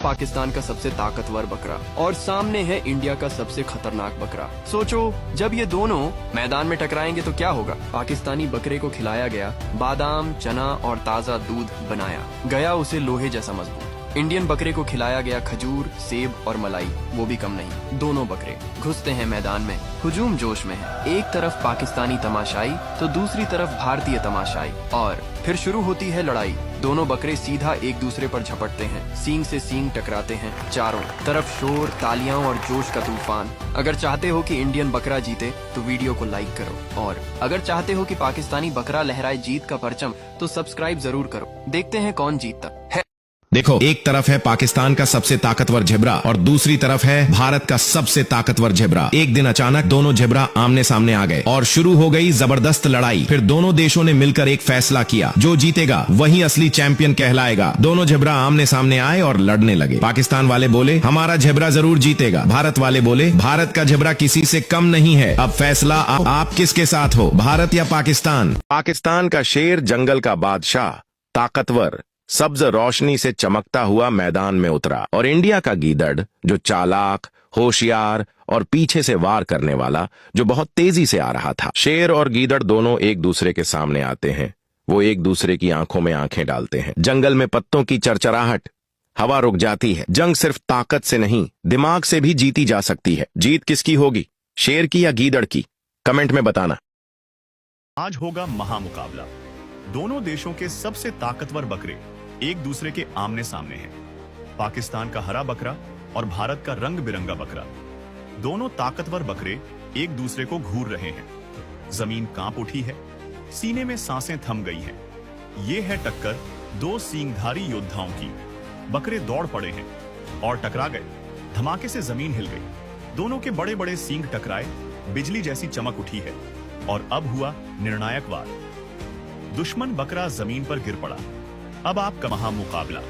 पाकिस्तान का सबसे ताकतवर बकरा और सामने है इंडिया का सबसे खतरनाक बकरा। सोचो जब ये दोनों मैदान में टकराएंगे तो क्या होगा। पाकिस्तानी बकरे को खिलाया गया बादाम, चना और ताज़ा दूध बनाया गया उसे लोहे जैसा मजबूत। इंडियन बकरे को खिलाया गया खजूर, सेब और मलाई, वो भी कम नहीं। दोनों बकरे घुसते हैं मैदान में, हुजूम जोश में है। एक तरफ पाकिस्तानी तमाशाई तो दूसरी तरफ भारतीय तमाशाई, और फिर शुरू होती है लड़ाई। दोनों बकरे सीधा एक दूसरे पर झपटते हैं, सींग से सींग टकराते हैं। चारों तरफ शोर, तालियां और जोश का तूफान। अगर चाहते हो कि इंडियन बकरा जीते तो वीडियो को लाइक करो, और अगर चाहते हो कि पाकिस्तानी बकरा लहराए जीत का परचम तो सब्सक्राइब जरूर करो। देखते हैं कौन जीतता है। देखो, एक तरफ है पाकिस्तान का सबसे ताकतवर झेब्रा और दूसरी तरफ है भारत का सबसे ताकतवर झेब्रा। एक दिन अचानक दोनों झेब्रा आमने सामने आ गए और शुरू हो गई जबरदस्त लड़ाई। फिर दोनों देशों ने मिलकर एक फैसला किया, जो जीतेगा वही असली चैंपियन कहलाएगा। दोनों झेब्रा आमने सामने आए और लड़ने लगे। पाकिस्तान वाले बोले हमारा झेब्रा जरूर जीतेगा। भारत वाले बोले भारत का झेब्रा किसी से कम नहीं है। अब फैसला आप किसके साथ हो, भारत या पाकिस्तान? पाकिस्तान का शेर, जंगल का बादशाह, ताकतवर, सब्ज रोशनी से चमकता हुआ मैदान में उतरा, और इंडिया का गीदड़, जो चालाक, होशियार और पीछे से वार करने वाला, जो बहुत तेजी से आ रहा था। शेर और गीदड़ दोनों एक दूसरे के सामने आते हैं। वो एक दूसरे की आंखों में आंखें डालते हैं। जंगल में पत्तों की चरचराहट, हवा रुक जाती है। जंग सिर्फ ताकत से नहीं, दिमाग से भी जीती जा सकती है। जीत किसकी होगी, शेर की या गीदड़ की? कमेंट में बताना। आज होगा महामुकाबला। दोनों देशों के सबसे ताकतवर बकरे एक दूसरे के आमने सामने हैं। पाकिस्तान का हरा बकरा और भारत का रंग बिरंगा बकरा। दोनों ताकतवर बकरे एक दूसरे को घूर रहे हैं। जमीन कांप उठी है, सीने में सांसें थम गई हैं। ये है टक्कर दो सींगधारी योद्धाओं की। बकरे दौड़ पड़े हैं और टकरा गए। धमाके से जमीन हिल गई। दोनों के बड़े बड़े सींग टकराए, बिजली जैसी चमक उठी है, और अब हुआ निर्णायक वार। दुश्मन बकरा जमीन पर गिर पड़ा। अब आपका महामुकाबला।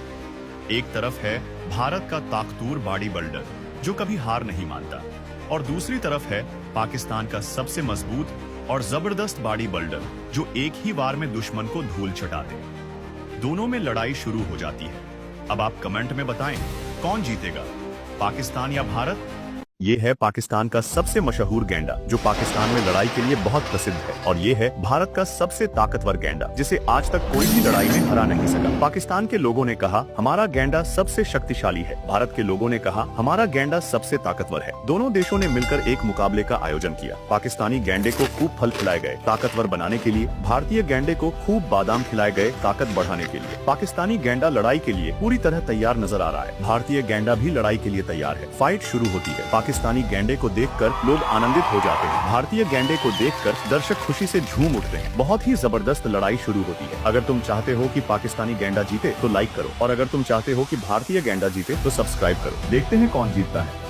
एक तरफ है भारत का ताकतवर बॉडी बिल्डर, जो कभी हार नहीं मानता, और दूसरी तरफ है पाकिस्तान का सबसे मजबूत और जबरदस्त बॉडी बिल्डर, जो एक ही वार में दुश्मन को धूल चटा दे। दोनों में लड़ाई शुरू हो जाती है। अब आप कमेंट में बताएं कौन जीतेगा, पाकिस्तान या भारत? ये है पाकिस्तान का सबसे मशहूर गैंडा, जो पाकिस्तान में लड़ाई के लिए बहुत प्रसिद्ध है, और ये है भारत का सबसे ताकतवर गैंडा, जिसे आज तक कोई भी लड़ाई में हरा नहीं सका। पाकिस्तान के लोगों ने कहा हमारा गैंडा सबसे शक्तिशाली है। भारत के लोगों ने कहा हमारा गैंडा सबसे ताकतवर है। दोनों देशों ने मिलकर एक मुकाबले का आयोजन किया। पाकिस्तानी गैंडे को खूब फल खिलाए गए ताकतवर बनाने के लिए। भारतीय गैंडे को खूब बादाम खिलाए गए ताकत बढ़ाने के लिए। पाकिस्तानी गैंडा लड़ाई के लिए पूरी तरह तैयार नजर आ रहा है। भारतीय गैंडा भी लड़ाई के लिए तैयार है। फाइट शुरू होती है। पाकिस्तानी गैंडे को देखकर लोग आनंदित हो जाते हैं। भारतीय गैंडे को देखकर दर्शक खुशी से झूम उठते हैं। बहुत ही जबरदस्त लड़ाई शुरू होती है। अगर तुम चाहते हो कि पाकिस्तानी गैंडा जीते तो लाइक करो, और अगर तुम चाहते हो कि भारतीय गैंडा जीते तो सब्सक्राइब करो। देखते हैं कौन जीतता है।